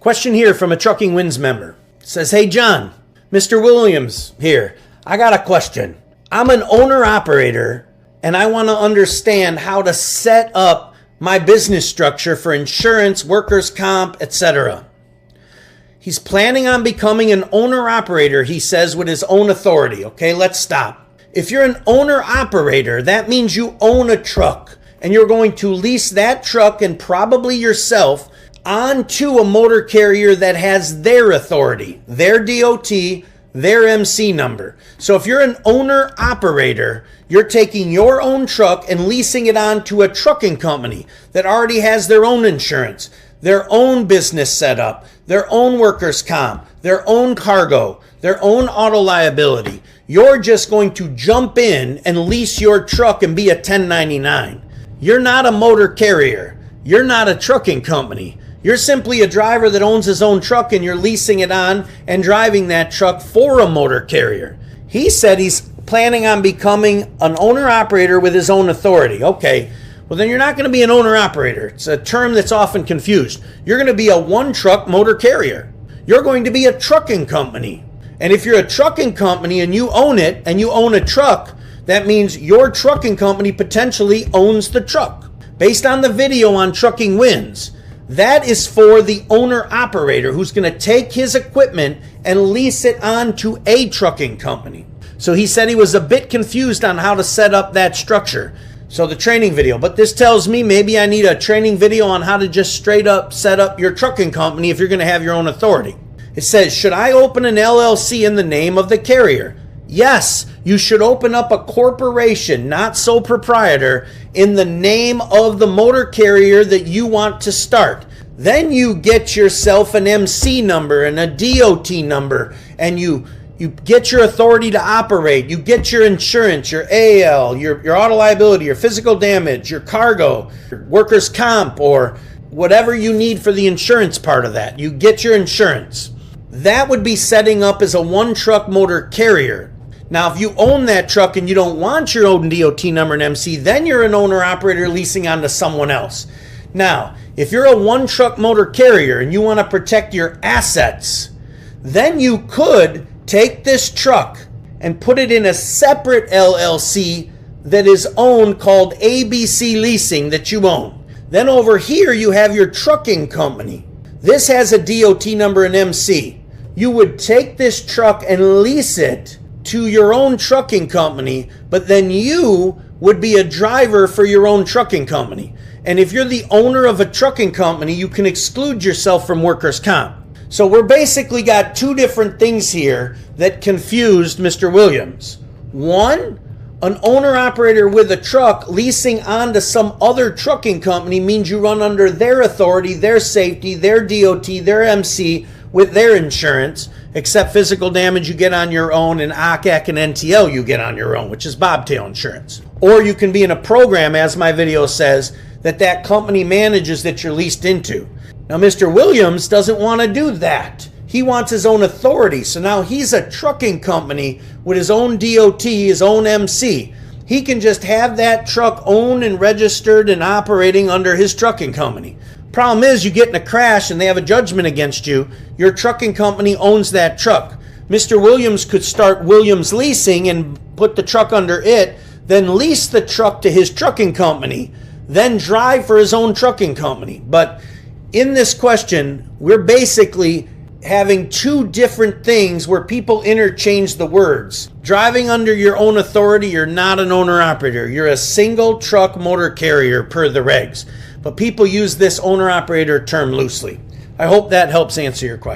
Question here from a Trucking Wins member. It says, hey John, Mr. Williams here. I got a question. I'm an owner-operator and I want to understand how to set up my business structure for insurance, workers' comp, etc. He's planning on becoming an owner-operator, he says, with his own authority. Okay, let's stop. If you're an owner-operator, that means you own a truck and you're going to lease that truck and probably yourself onto a motor carrier that has their authority, their DOT, their MC number. So if you're an owner-operator, you're taking your own truck and leasing it on to a trucking company that already has their own insurance, their own business setup, their own workers' comp, their own cargo, their own auto liability. You're just going to jump in and lease your truck and be a 1099. You're not a motor carrier. You're not a trucking company. You're simply a driver that owns his own truck and you're leasing it on and driving that truck for a motor carrier. He said he's planning on becoming an owner-operator with his own authority. Okay, well then you're not going to be an owner-operator. It's a term that's often confused. You're going to be a one-truck motor carrier. You're going to be a trucking company. And if you're a trucking company and you own it and you own a truck, that means your trucking company potentially owns the truck. Based on the video on Trucking Wins, that is for the owner-operator who's going to take his equipment and lease it on to a trucking company. So he said he was a bit confused on how to set up that structure. So the training video. But this tells me maybe I need a training video on how to just straight up set up your trucking company if you're going to have your own authority. It says, should I open an LLC in the name of the carrier? Yes, you should open up a corporation, not sole proprietor, in the name of the motor carrier that you want to start. Then you get yourself an MC number and a DOT number, and you get your authority to operate. You get your insurance, your AL, your auto liability, your physical damage, your cargo, your workers' comp, or whatever you need for the insurance part of that. You get your insurance. That would be setting up as a one-truck motor carrier. Now, if you own that truck and you don't want your own DOT number and MC, then you're an owner-operator leasing onto someone else. Now, if you're a one-truck motor carrier and you want to protect your assets, then you could take this truck and put it in a separate LLC that is owned called ABC Leasing that you own. Then over here, you have your trucking company. This has a DOT number and MC. You would take this truck and lease it to your own trucking company, but then you would be a driver for your own trucking company. And if you're the owner of a trucking company, you can exclude yourself from workers' comp. So we're basically got two different things here that confused Mr. Williams. One, an owner-operator with a truck leasing onto some other trucking company means you run under their authority, their safety, their DOT, their MC, with their insurance, except physical damage you get on your own and OCAC and NTL you get on your own, which is bobtail insurance. Or you can be in a program, as my video says, that company manages that you're leased into. Now, Mr. Williams doesn't want to do that. He wants his own authority. So now he's a trucking company with his own DOT, his own MC. He can just have that truck owned and registered and operating under his trucking company. Problem is, you get in a crash and they have a judgment against you. Your trucking company owns that truck. Mr. Williams could start Williams Leasing and put the truck under it, then lease the truck to his trucking company, then drive for his own trucking company. But in this question, we're basically having two different things where people interchange the words. Driving under your own authority, you're not an owner-operator. You're a single truck motor carrier per the regs. But people use this owner-operator term loosely. I hope that helps answer your question.